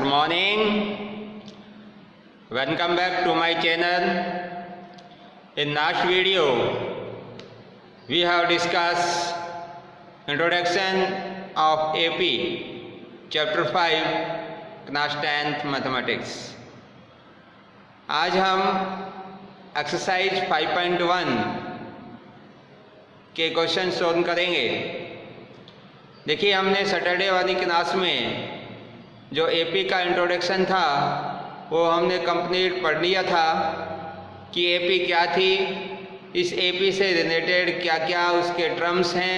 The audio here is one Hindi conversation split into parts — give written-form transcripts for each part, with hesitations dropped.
morning. Welcome back to my channel. In last video we have discussed introduction of AP chapter 5 class 10th mathematics. आज हम एक्सरसाइज 5.1 के क्वेश्चन सॉल्व करेंगे। देखिए, हमने सैटरडे वाली क्लास में जो एपी का इंट्रोडक्शन था वो हमने कंप्लीट पढ़ लिया था कि एपी क्या थी, इस एपी से रिलेटेड क्या क्या उसके टर्म्स हैं,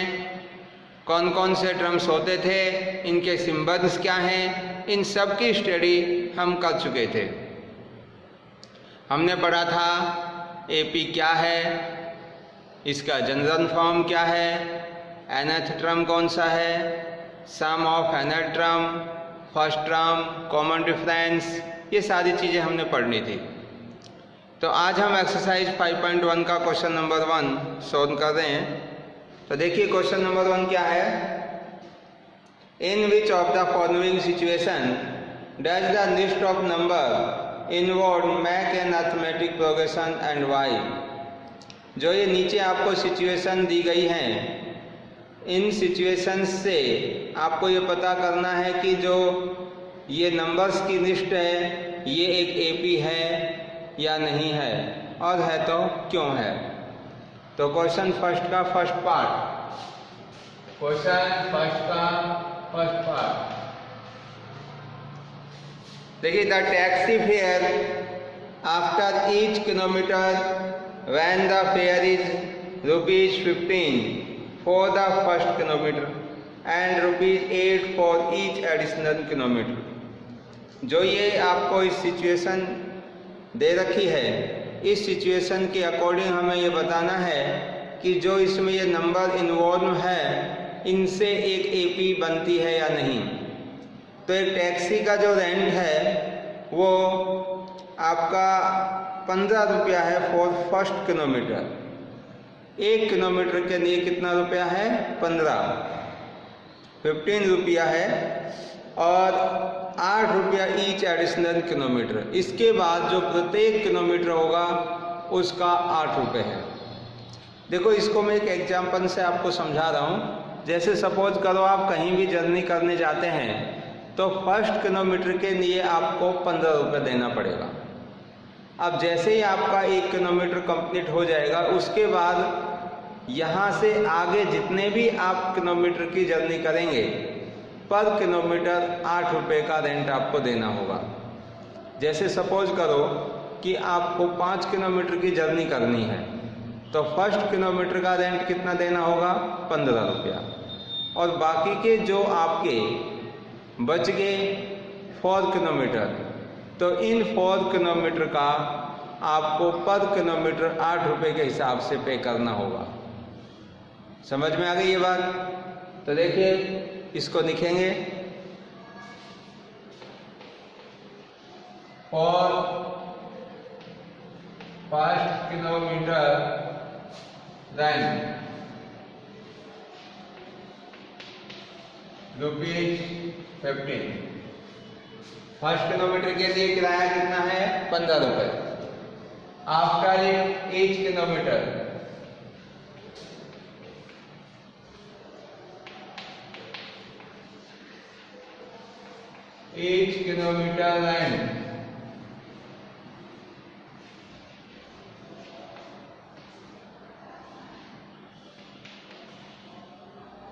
कौन कौन से टर्म्स होते थे, इनके सिंबल्स क्या हैं, इन सब की स्टडी हम कर चुके थे। हमने पढ़ा था एपी क्या है, इसका जनरल फॉर्म क्या है, nth टर्म कौन सा है, sum of nth term, first term, common difference, ये सारी चीज़ें हमने पढ़नी थी। तो आज हम एक्सरसाइज 5.1 का क्वेश्चन नंबर 1 सॉल्व कर रहे हैं। तो देखिए क्वेश्चन नंबर 1 क्या है। In which of the following situation does the list of number involved make an arithmetic progression and why. जो ये नीचे आपको सिचुएशन दी गई हैं, इन सिचुएशंस से आपको ये पता करना है कि जो ये नंबर्स की लिस्ट है ये एक एपी है या नहीं है, और है तो क्यों है। तो क्वेश्चन फर्स्ट का फर्स्ट पार्ट, क्वेश्चन फर्स्ट का फर्स्ट पार्ट देखिए। The taxi fare after each kilometre when the fair is ₹15 for the first kilometer and ₹8 for each additional kilometer। जो ये आपको इस सिचुएशन दे रखी है, इस सिचुएशन के अकॉर्डिंग हमें ये बताना है कि जो इसमें ये नंबर इन्वॉल्व है इनसे एक एपी बनती है या नहीं। तो एक टैक्सी का जो रेंट है वो आपका 15 रुपया है फॉर फर्स्ट किलोमीटर। 1 किलोमीटर के लिए कितना रुपया है? 15 रुपया है, और 8 रुपया ईच एडिशनल किलोमीटर। इसके बाद जो प्रत्येक किलोमीटर होगा उसका 8 रुपये है। देखो, इसको मैं एक एग्जाम्पल से आपको समझा रहा हूँ। जैसे सपोज करो आप कहीं भी जर्नी करने जाते हैं तो फर्स्ट किलोमीटर के लिए आपको 15 रुपये देना पड़ेगा। अब जैसे ही आपका 1 किलोमीटर कंप्लीट हो जाएगा उसके बाद यहाँ से आगे जितने भी आप किलोमीटर की जर्नी करेंगे पर किलोमीटर 8 रुपये का रेंट आपको देना होगा। जैसे सपोज करो कि आपको 5 किलोमीटर की जर्नी करनी है तो फर्स्ट किलोमीटर का रेंट कितना देना होगा? 15 रुपया। और बाकी के जो आपके बच गए 4 किलोमीटर, तो इन 4 किलोमीटर का आपको पर किलोमीटर 8 रुपये के हिसाब से पे करना होगा। समझ में आ गई ये बात? तो देखिए, इसको लिखेंगे और first kilometre rent ₹15। First kilometre के लिए किराया कितना है? 15 रुपये। After each kilometre each kilometer rent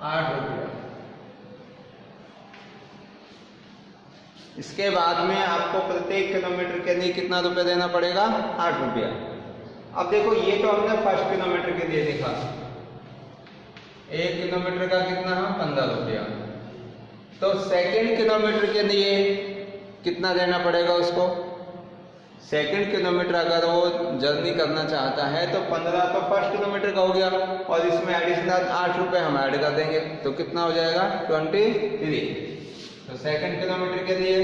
₹8। इसके बाद में आपको प्रत्येक किलोमीटर के लिए कितना रुपये देना पड़ेगा? 8 रुपया। अब देखो, ये तो हमने फर्स्ट किलोमीटर के लिए लिखा, 1 किलोमीटर का कितना? 15 रुपया। तो सेकंड किलोमीटर के लिए कितना देना पड़ेगा उसको? सेकंड किलोमीटर अगर वो जर्नी करना चाहता है तो 15 तो फर्स्ट किलोमीटर का हो गया, और इसमें एडिशनल 8 रुपये हम ऐड कर देंगे तो कितना हो जाएगा? 23। तो सेकंड किलोमीटर के लिए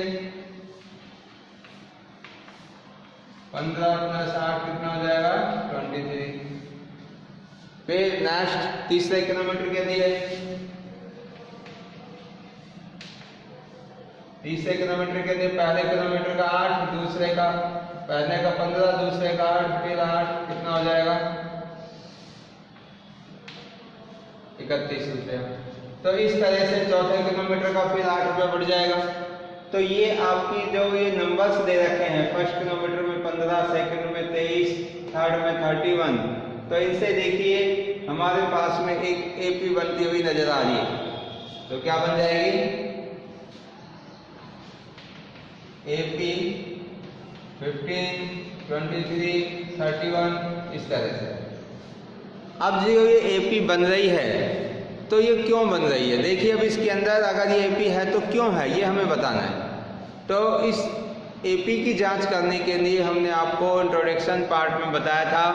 15 + 8 कितना हो जाएगा? 23। फिर नेक्स्ट तीसरे किलोमीटर के लिए तीसरे किलोमीटर के लिए पहले किलोमीटर का 8, दूसरे का पहले का 15, दूसरे का 8, फिर 8, कितना हो जाएगा 31 रुपया। तो इस तरह से चौथे किलोमीटर का फिर 8 रुपया बढ़ जाएगा। तो ये आपकी जो ये नंबर्स दे रखे हैं, फर्स्ट किलोमीटर में 15, सेकंड में 23, थर्ड में 31, तो इनसे देखिए हमारे पास में एक एपी बनती हुई नजर आ रही है। तो क्या बन जाएगी, एपी 15, 23, 31, इस तरह से। अब जो ये एपी बन रही है तो ये क्यों बन रही है, देखिए अब इसके अंदर अगर ये एपी है तो क्यों है, ये हमें बताना है। तो इस एपी की जांच करने के लिए हमने आपको इंट्रोडक्शन पार्ट में बताया था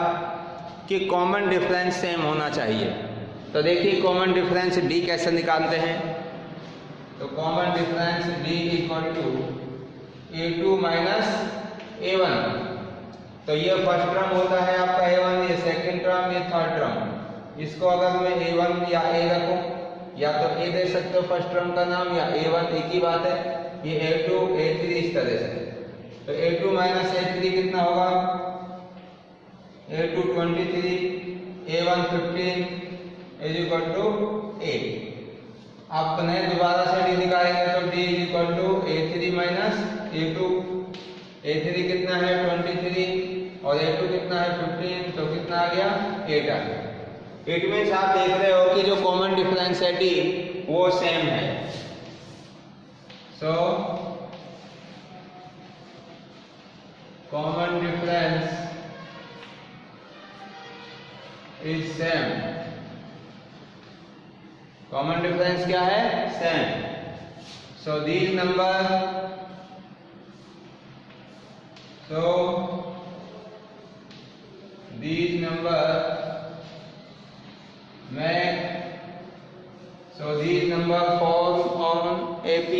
कि कॉमन डिफरेंस सेम होना चाहिए। तो देखिए कॉमन डिफरेंस डी कैसे निकालते हैं। तो common difference D equal to A2 minus A1। तो ये फर्स्ट टर्म होता है आपका A1, ये सेकंड टर्म, ये थर्ड टर्म। इसको अगर मैं A1 या A रखूं, या तो A दे सकते हो फर्स्ट टर्म का नाम, या A1, एक ही बात है। ये A2, A3 इस तरह से। तो A2 माइनस A3 कितना होगा, A2 23, A1 15 is equal to 8। आप पुनः दोबारा से डी निकालेंगे तो D is equal to A3 minus A2। A3 कितना है 23 और A2 कितना है 15, तो कितना आ गया 8 आ गया। इट मीन्स आप देख रहे हो कि जो कॉमन डिफरेंस है डी वो सेम है। So common difference is same. Common difference क्या है, same. So these number, these number fall on AP।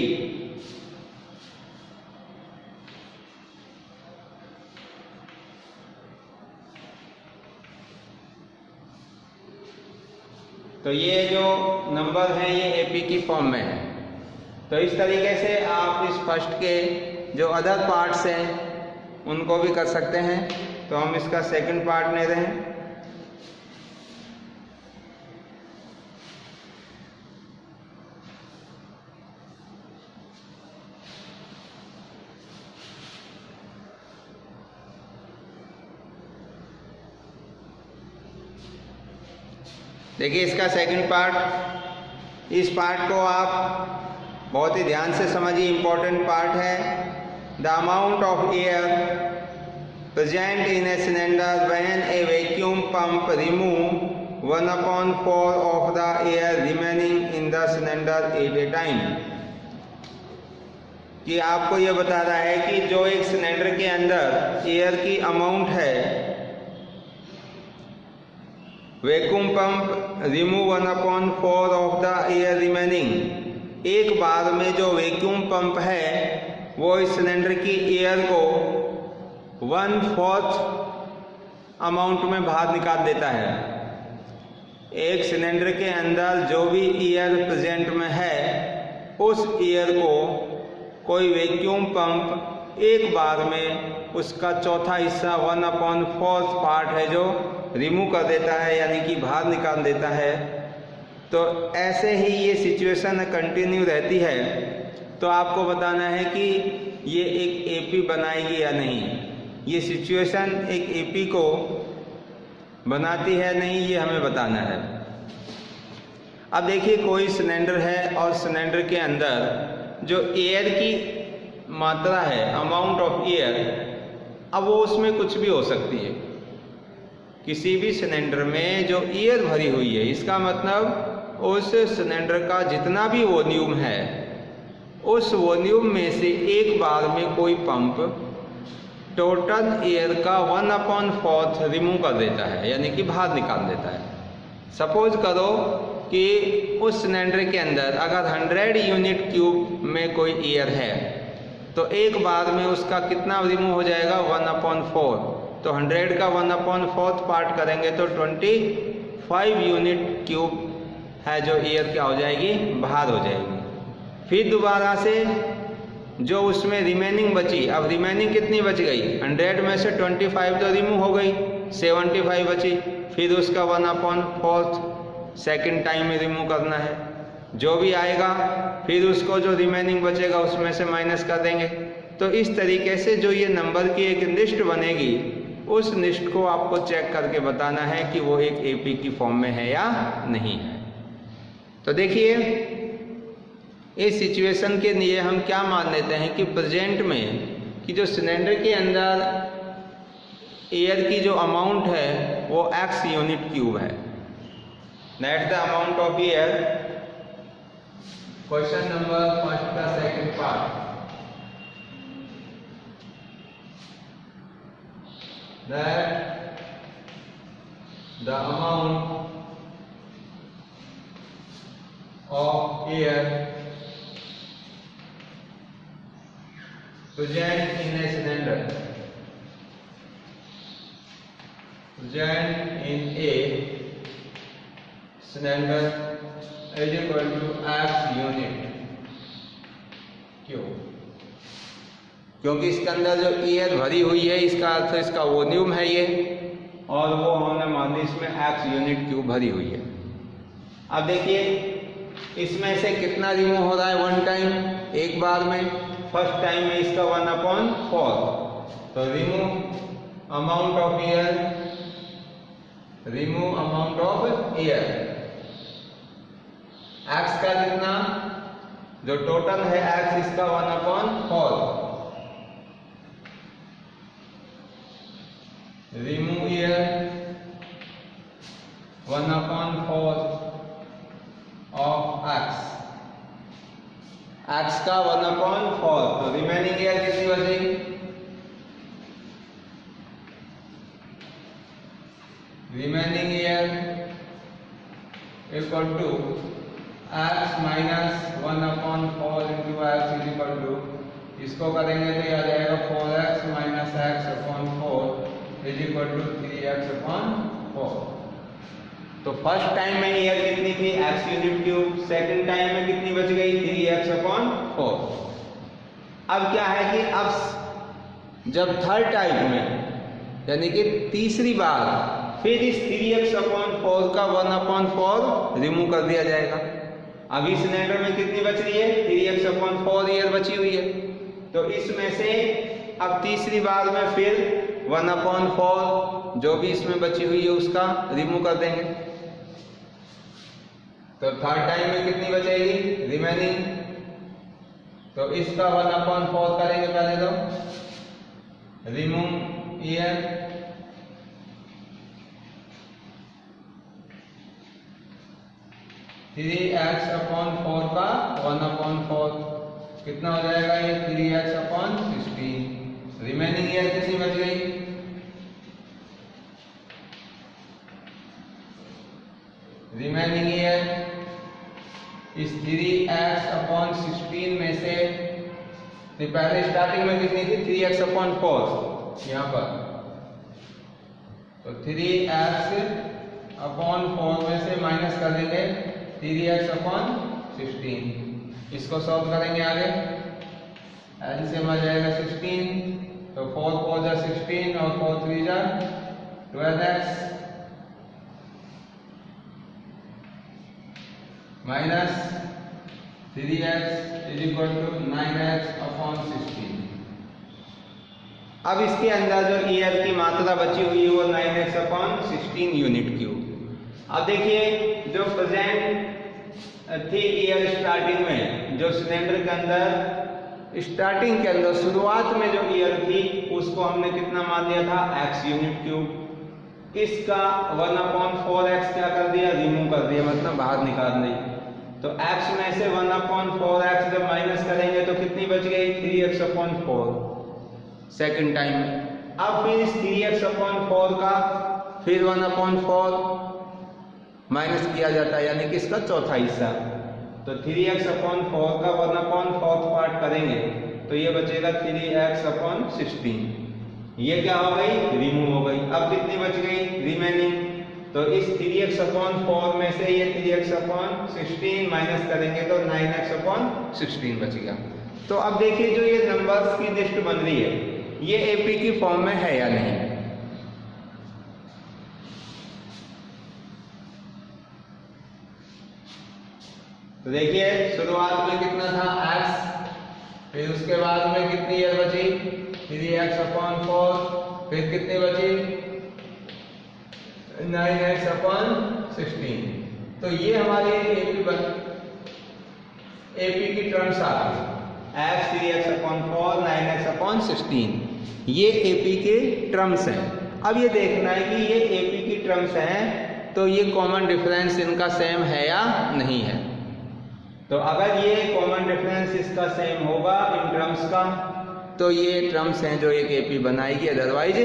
तो ये जो नंबर हैं ये एपी की फॉर्म में है। तो इस तरीके से आप इस फर्स्ट के जो अदर पार्ट्स हैं उनको भी कर सकते हैं। तो हम इसका सेकंड पार्ट ले रहे हैं। देखिए इसका सेकंड पार्ट, इस पार्ट को आप बहुत ही ध्यान से समझिए, इम्पोर्टेंट पार्ट है। The amount of air present in a cylinder when A vacuum pump remove 1/4 of the air remaining in the cylinder eight A time. कि आपको यह बता रहा है कि जो एक सिलेंडर के अंदर एयर की अमाउंट है, vacuum pump remove 1/4 of the air remaining, एक बार में जो वैक्यूम पंप है वो इस सिलेंडर की एयर को 1/4 अमाउंट में बाहर निकाल देता है। एक सिलेंडर के अंदर जो भी एयर प्रेजेंट में है उस एयर को कोई वैक्यूम पंप एक बार में उसका चौथा हिस्सा 1/4 पार्ट है जो रिमूव कर देता है, यानी कि बाहर निकाल देता है। तो ऐसे ही ये सिचुएशन कंटिन्यू रहती है। तो आपको बताना है कि ये एक एपी बनाएगी या नहीं, ये सिचुएशन एक एपी को बनाती है नहीं, ये हमें बताना है। अब देखिए कोई सिलेंडर है और सिलेंडर के अंदर जो एयर की मात्रा है, अमाउंट ऑफ एयर, अब वो उसमें कुछ भी हो सकती है। किसी भी सिलेंडर में जो एयर भरी हुई है, इसका मतलब उस सिलेंडर का जितना भी वॉल्यूम है उस वॉल्यूम में से एक बार में कोई पंप टोटल एयर का 1/4 रिमूव कर देता है, यानी कि बाहर निकाल देता है। सपोज करो कि उस सिलेंडर के अंदर अगर 100 यूनिट क्यूब में कोई एयर है तो एक बार में उसका कितना रिमूव हो जाएगा, 1/4। तो 100 का 1/4 पार्ट करेंगे तो 25 यूनिट क्यूब है जो एयर क्या हो जाएगी, बाहर हो जाएगी। फिर दोबारा से जो उसमें रिमेनिंग बची, अब रिमेनिंग कितनी बच गई, 100 में से 25 तो रिमूव हो गई, 75 बची, फिर उसका 1/4 सेकेंड टाइम में रिमूव करना है। जो भी आएगा फिर उसको जो रिमेनिंग बचेगा उसमें से माइनस कर देंगे। तो इस तरीके से जो ये नंबर की एक लिस्ट बनेगी, उस लिस्ट को आपको चेक करके बताना है कि वो एक एपी की फॉर्म में है या नहीं है। तो देखिए इस सिचुएशन के लिए हम क्या मान लेते हैं कि प्रेजेंट में कि जो सिलेंडर के अंदर एयर की जो अमाउंट है वो x यूनिट क्यूब है। Net the amount of air, question number first का second part, that the amount of air present in a cylinder, present in a cylinder is equal to x unit cube. क्योंकि इसके अंदर जो एयर भरी हुई है इसका अर्थ इसका वॉल्यूम है ये, और वो हमने मान ली इसमें x यूनिट क्यूब भरी हुई है। अब देखिए इसमें से कितना रिमूव हो रहा है, वन टाइम, एक बार में। फर्स्ट टाइम में इसका 1/4, तो remove amount of air, remove amount of air, x का कितना, जो टोटल है x इसका 1/4, remove here 1/4 of x, x का 1/4, तो रिमेनिंग एयर कितनी बचेगी, remaining air equal to x minus 1/4 into x is equal to, इसको करेंगे तो आ जाएगा 4x minus x/4 is equal to 3x/4। तो फर्स्ट टाइम में एयर कितनी थी, x unit cube, second time में कितनी बच गई, 3x/4। अब क्या है कि अब जब थर्ड टाइम में यानी कि तीसरी बार फिर इस 3x/4 का 1/4 रिमूव कर दिया जाएगा। अभी सिलेंडर में कितनी बच रही है, 3x/4 एयर बची हुई है, तो इसमें से अब तीसरी बार में फिर 1/4 जो भी इसमें बची हुई है उसका रिमूव कर देंगे। तो थर्ड टाइम में कितनी बचेगी, रिमेनिंग, तो इसका 1/4 करेंगे पहले तो, रिमूव एयर, थ्री x/4 का 1/4 कितना हो जाएगा, ये 3x/16। रिमेनिंग एयर कितनी बच गई, रिमेनिंग एयर इस 3x/16 में से पहले स्टार्टिंग में कितनी थी, 3x/4 यहाँ पर, तो 3x/4 में से माइनस कर देंगे 3x/16, इसको सॉल्व करेंगे आगे, एलसीएम आ जाएगा 16, तो 4 4 जा 16 और 4 3 जा 12x minus 3x is equal to 9x/16। अब इसके अंदर जो एयर की मात्रा बची हुई है वो 9x/16 यूनिट क्यूब। अब देखिए जो प्रेजेंट थी एयर स्टार्टिंग में, जो सिलेंडर के अंदर स्टार्टिंग के अंदर शुरुआत में जो एयर थी उसको हमने कितना मान लिया था, x यूनिट क्यूब। इसका 1/4x क्या कर दिया, रिमूव कर दिया, मतलब बाहर निकाल दी। तो x में से 1/4x जब माइनस करेंगे तो कितनी बच गई, 3x/4 सेकंड टाइम में। अब फिर इस 3x/4 का फिर 1/4 माइनस किया जाता है, यानी कि इसका चौथा हिस्सा। तो 3x/4 का 1/4 पार्ट करेंगे तो ये बचेगा 3x/16। ये क्या हो गई, रिमूव हो गई। अब कितनी बच गई, रिमेनिंग, तो इस 3x/4 में से ये 3x/16 माइनस करेंगे तो 9x/16 बच गया। तो तो अब देखिए जो ये नंबर्स की लिस्ट बन रही है ये एपी की फॉर्म में है या नहीं। तो देखिए शुरुआत में कितना था x, फिर उसके बाद में कितनी ईयर बची 3x/4, फिर कितनी बची 9x/16। तो ये हमारे एपी की टर्म्स आ गई x 3x/4 9x/16, ये एपी के टर्म्स हैं। अब ये देखना है कि ये एपी की टर्म्स हैं तो ये कॉमन डिफरेंस इनका सेम है या नहीं है। तो अगर ये कॉमन डिफरेंस इसका सेम होगा इन टर्म्स का तो ये टर्म्स हैं जो एक एपी बनाएगी, अदरवाइज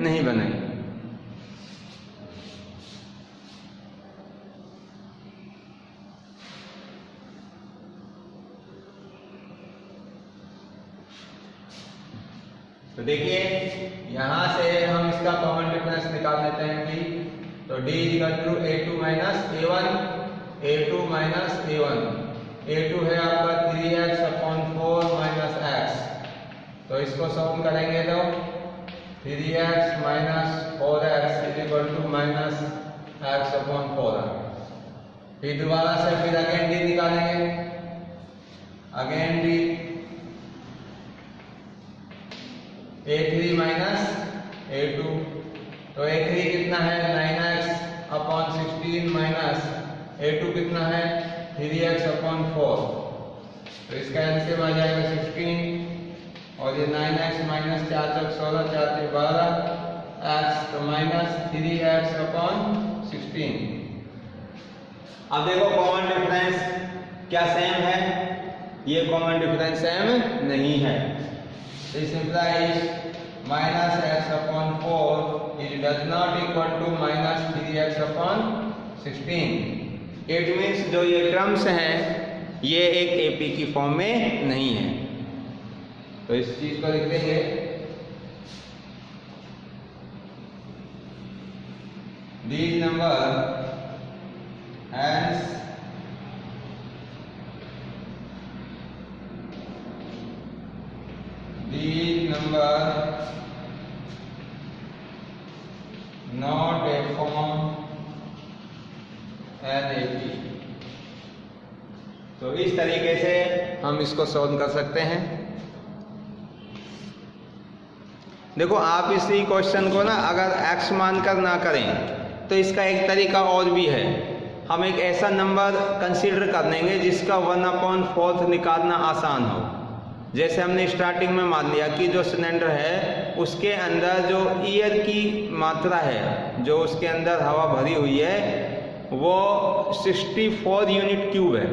नहीं बनाएगी। तो देखिए यहां से हम इसका कॉमन डिफरेंस निकाल लेते हैं कि तो d = a2 - a1, a2 - a1, a2 है आपका 3x/4 - x। तो इसको सॉल्व करेंगे तो 3x - 4x = -x/4। फिर दोबारा से फिर अगेन d निकालेंगे, अगेन d a3 - a2। तो a3 कितना है 9x/16 माइनस a2 कितना है 3x/4। तो इसका एलसीएम आ जाएगा 16 और ये 9x - 4 × 16 4 × 12 x तो -3x/16। अब देखो कॉमन डिफरेंस क्या सेम है, ये कॉमन डिफरेंस सेम नहीं है। This implies -x/4 does not equal to -3x/16। It means जो ये टर्म्स हैं ये एक एपी की फॉर्म में नहीं है। तो इस चीज को लिख देंगे these number hence these number not a form an AP। तो इस तरीके से हम इसको सॉल्व कर सकते हैं। देखो आप इसी क्वेश्चन को ना अगर x मानकर ना करें तो इसका एक तरीका और भी है। हम एक ऐसा नंबर कंसीडर कर लेंगे जिसका 1/4 निकालना आसान हो। जैसे हमने स्टार्टिंग में मान लिया कि जो सिलेंडर है उसके अंदर जो एयर की मात्रा है, जो उसके अंदर हवा भरी हुई है वो 64 यूनिट क्यूब है,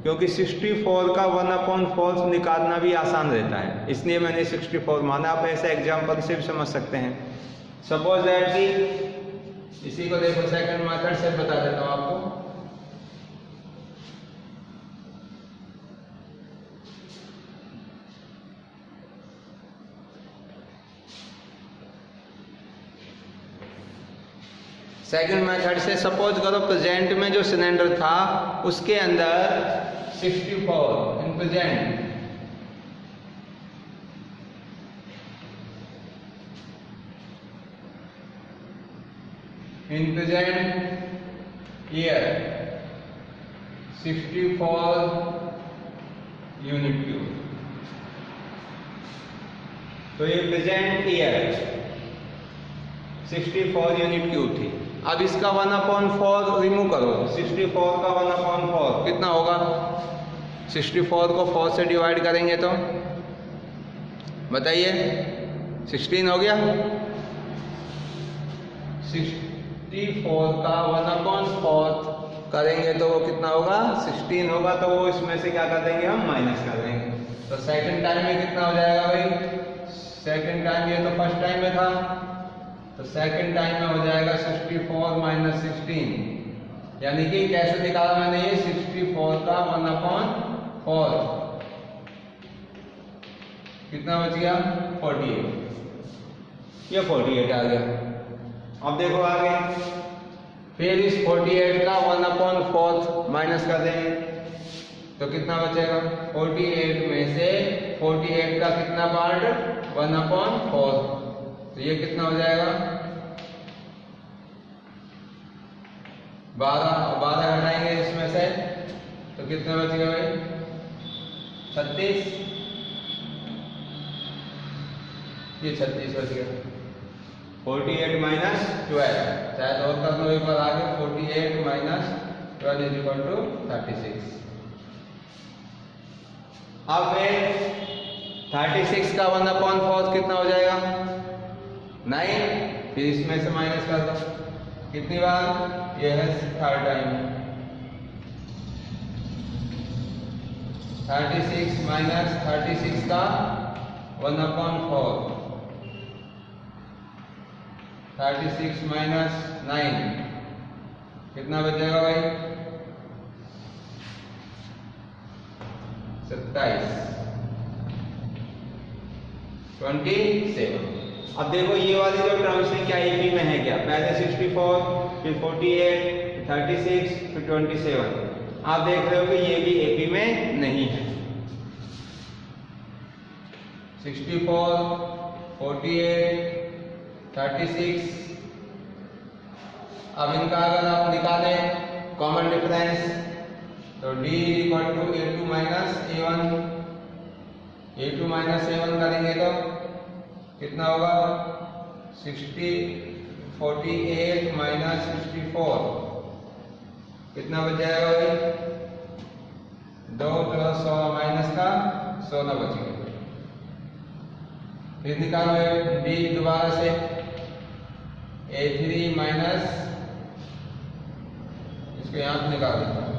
क्योंकि 64 का 1/4 निकालना भी आसान रहता है, इसलिए मैंने 64 माना। आप ऐसे एग्जाम्पल से भी समझ सकते हैं। सपोज दैट कि इसी को देखो सेकंड मेथड से बता देता हूँ आपको। सेकंड मेथड से सपोज करो प्रेजेंट में जो सिलेंडर था उसके अंदर 64 in present year 64 unit cube. तो ये प्रेजेंट ईयर 64 यूनिट क्यूब थी। अब इसका 1/4 रिमूव करो, 64 का 1/4 कितना होगा? 64 को 4 से डिवाइड करेंगे तो बताइए 16 हो गया। 64 का 1/4 करेंगे तो वो कितना होगा 16 होगा। तो वो इसमें से क्या कर देंगे हम माइनस कर देंगे। तो सेकंड टाइम में कितना हो जाएगा भाई? सेकंड टाइम ये तो फर्स्ट टाइम में था, तो सेकंड टाइम में हो जाएगा 64 - 16। यानी कि कैसे निकाला मैंने ये 64 का 1/4 कितना बच गया 48। ये 48 आ गया। अब देखो आगे फिर इस 48 का 1/4 माइनस कर देंगे तो कितना बचेगा? 48 में से 48 का कितना पार्ट? 1/4। तो ये कितना हो जाएगा? 12 हटाएंगे इसमें से तो कितना बचेगा भाई? 36। ये 36 बच गया। 48 माइनस 12, शायद और कर लो एक बार आगे। 48 माइनस 12 = 36। अब फिर 36 का 1/4 कितना हो जाएगा? 9। फिर इसमें से माइनस कर दो। कितनी बार? यह है 3rd टाइम। 36 माइनस 36 का 1/4। 36 माइनस 9 कितना बचेगा भाई? 27। 27। अब देखो ये वाली जो टर्म्स है क्या एपी में है क्या? पहले 64, फिर 48, 36, फिर 27। आप देख रहे हो कि ये भी एपी में नहीं है। 64, 48, 36। अब इनका अगर आप निकालें कॉमन डिफरेंस तो D = A2 minus A1। A2 minus A1 करेंगे तो कितना होगा? 48 माइनस 64 कितना बच जाएगा भाई? 2 + 16 माइनस का 16 बच गया। फिर निकालो D दोबारा से। A3 माइनस, इसको यहां से निकाल देता हूं।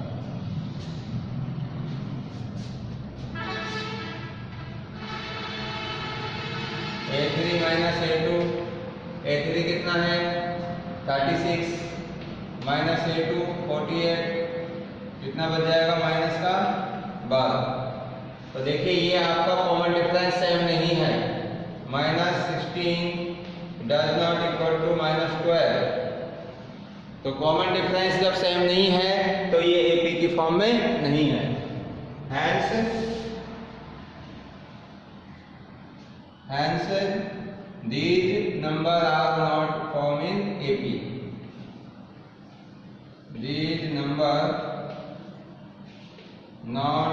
A3 minus A2। A3 कितना है? 36 माइनस A2 48 कितना बच जाएगा? माइनस का 12। तो देखिए ये आपका कॉमन डिफरेंस सेम नहीं है। -16 डज नॉट इक्वल टू -12। तो कॉमन डिफरेंस जब सेम नहीं है तो ये एपी की फॉर्म में नहीं है। Hence these numbers are not formed in AP. These numbers not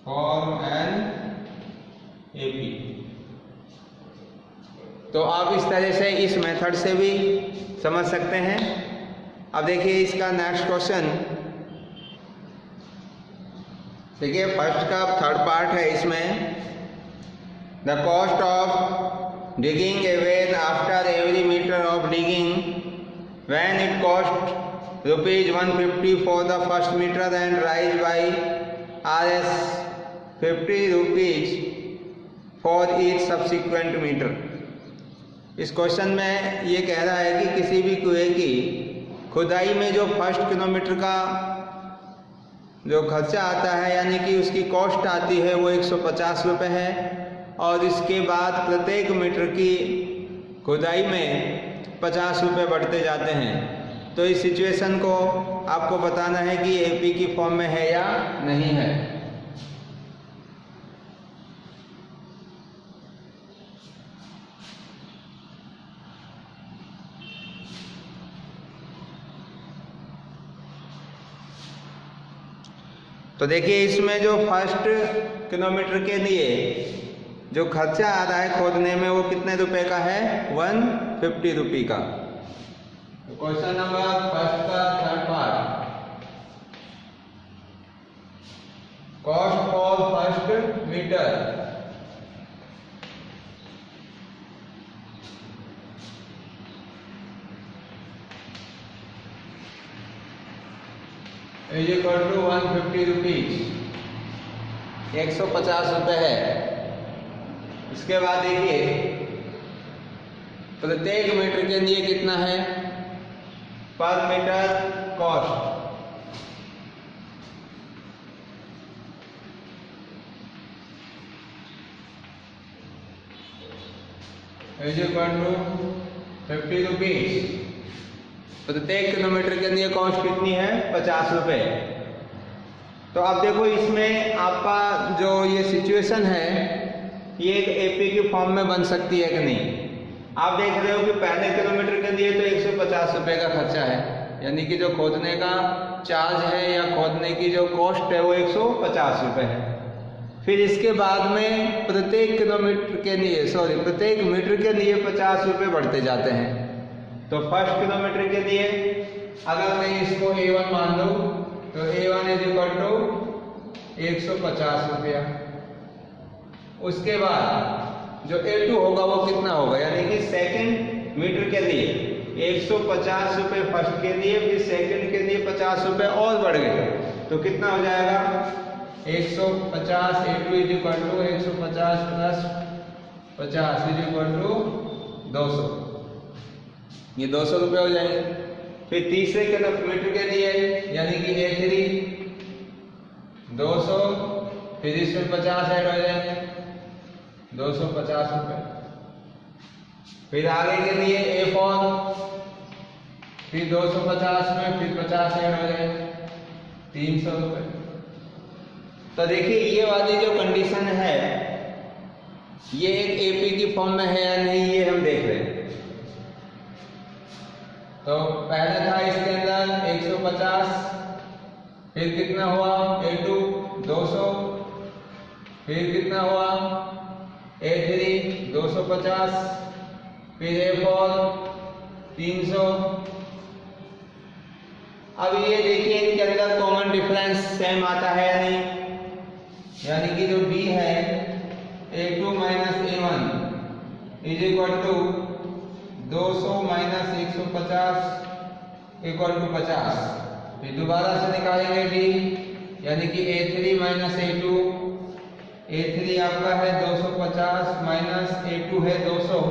form an AP. तो आप इस तरह से इस मेथड से भी समझ सकते हैं। अब देखिए इसका नेक्स्ट क्वेश्चन। देखिए फर्स्ट का 3rd पार्ट है इसमें। The cost of digging a well after every metre of digging when it cost ₹150 for the first metre and rise by Rs ₹50 for each subsequent metre. इस क्वेश्चन में ये कह रहा है कि किसी भी कुएं की खुदाई में जो फर्स्ट किलोमीटर का जो खर्चा आता है यानी कि उसकी कॉस्ट आती है वो 150 रुपये है, और इसके बाद प्रत्येक मीटर की खुदाई में 50 रुपये बढ़ते जाते हैं। तो इस सिचुएशन को आपको बताना है कि एपी की फॉर्म में है या नहीं है। तो देखिए इसमें जो फर्स्ट किलोमीटर के लिए जो खर्चा आ रहा है खोदने में वो कितने रुपए का है? 150 रुपये का। क्वेश्चन नंबर फर्स्ट का 3rd part. Cost for first metre is equal to 150 rupees. 150 रुपये है। इसके बाद देखिए प्रत्येक मीटर के लिए कितना है? Per metre cost is equal to 50 rupees. प्रत्येक किलोमीटर के लिए कॉस्ट कितनी है? 50 रुपये। तो अब देखो इसमें आपका जो ये सिचुएशन है ये एक एपी की फॉर्म में बन सकती है कि नहीं। आप देख रहे हो कि पहले किलोमीटर के लिए तो 150 रुपये का खर्चा है, यानी कि जो खोदने का चार्ज है या खोदने की जो कॉस्ट है वो 150 रुपये है। फिर इसके बाद में प्रत्येक मीटर के लिए 50 रुपये बढ़ते जाते हैं। तो फर्स्ट किलोमीटर के लिए अगर मैं इसको A1 मान लूँ तो A1 इज इक्वल टू 150 रुपया। उसके बाद जो A2 होगा वो कितना होगा, यानी कि सेकंड मीटर के लिए 150 रुपये फर्स्ट के लिए, फिर सेकंड के लिए 50 रुपये और बढ़ गए तो कितना हो जाएगा? 150 A2 is equal to 150 plus 50 is equal to 200, ये 200 रुपये हो जाएंगे। फिर तीसरे किलोमीटर के लिए यानी कि A3 200, फिर इसमें 50 ऐड हो जाएंगे 250 रुपये। फिर आगे के लिए A4 फिर 250 में फिर 50 ऐड हो जाएंगे 300 रुपये। तो देखिए ये वाली जो कंडीशन है ये एक एपी की फॉर्म में है या नहीं ये हम देख रहे हैं। तो पहले था इसके अंदर 150, फिर कितना हुआ A2 200, फिर कितना हुआ A3 250, फिर A4 300। अब ये देखिए इनके अंदर कॉमन डिफरेंस सेम आता है या नहीं, यानी कि जो B है A2 minus A1 is equal to 200 minus 150 equal to 50। फिर दोबारा से निकालेंगे D, यानी कि A3 माइनस A2, A3 आपका है 250 माइनस A2 है 200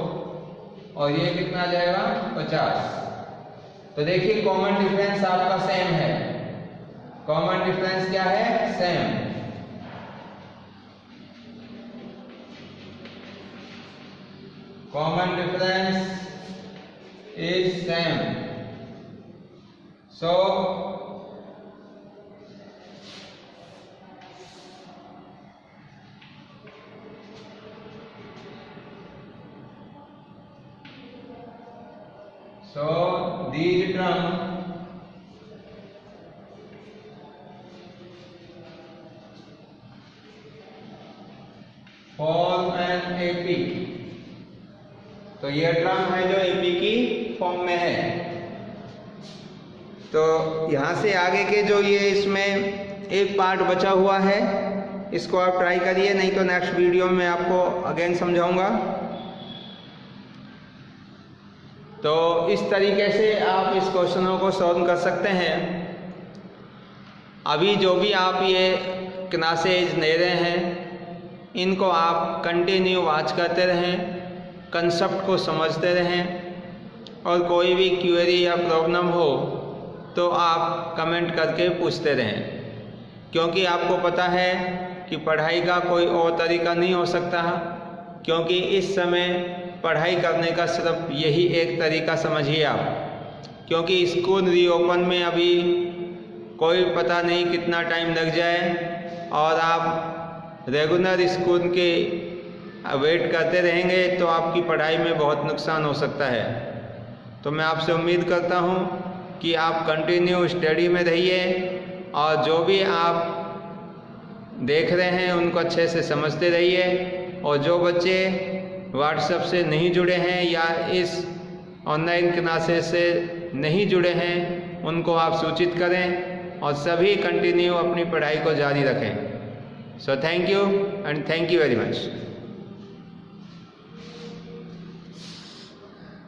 और ये कितना आ जाएगा 50। तो देखिए कॉमन डिफरेंस आपका सेम है। कॉमन डिफरेंस क्या है? Same. Common difference is same. So these terms form an AP। तो ये टर्म है जो एपी की फॉर्म में है। तो यहाँ से आगे के जो ये इसमें एक पार्ट बचा हुआ है इसको आप ट्राई करिए, नहीं तो नेक्स्ट वीडियो में आपको अगेन समझाऊंगा। तो इस तरीके से आप इस क्वेश्चनों को सॉल्व कर सकते हैं। अभी जो भी आप ये क्लासेज ले रहे हैं इनको आप कंटिन्यू वॉच करते रहें, कंसेप्ट को समझते रहें और कोई भी क्वेरी या प्रॉब्लम हो तो आप कमेंट करके पूछते रहें, क्योंकि आपको पता है कि पढ़ाई का कोई और तरीका नहीं हो सकता, क्योंकि इस समय पढ़ाई करने का सिर्फ यही एक तरीका समझिए आप, क्योंकि स्कूल रीओपन में अभी कोई पता नहीं कितना टाइम लग जाए और आप रेगुलर स्कूल के वेट करते रहेंगे तो आपकी पढ़ाई में बहुत नुकसान हो सकता है। तो मैं आपसे उम्मीद करता हूँ कि आप कंटिन्यू स्टडी में रहिए और जो भी आप देख रहे हैं उनको अच्छे से समझते रहिए। और जो बच्चे व्हाट्सएप से नहीं जुड़े हैं या इस ऑनलाइन क्लासेस से नहीं जुड़े हैं उनको आप सूचित करें और सभी कंटिन्यू अपनी पढ़ाई को जारी रखें। So thank you and thank you very much.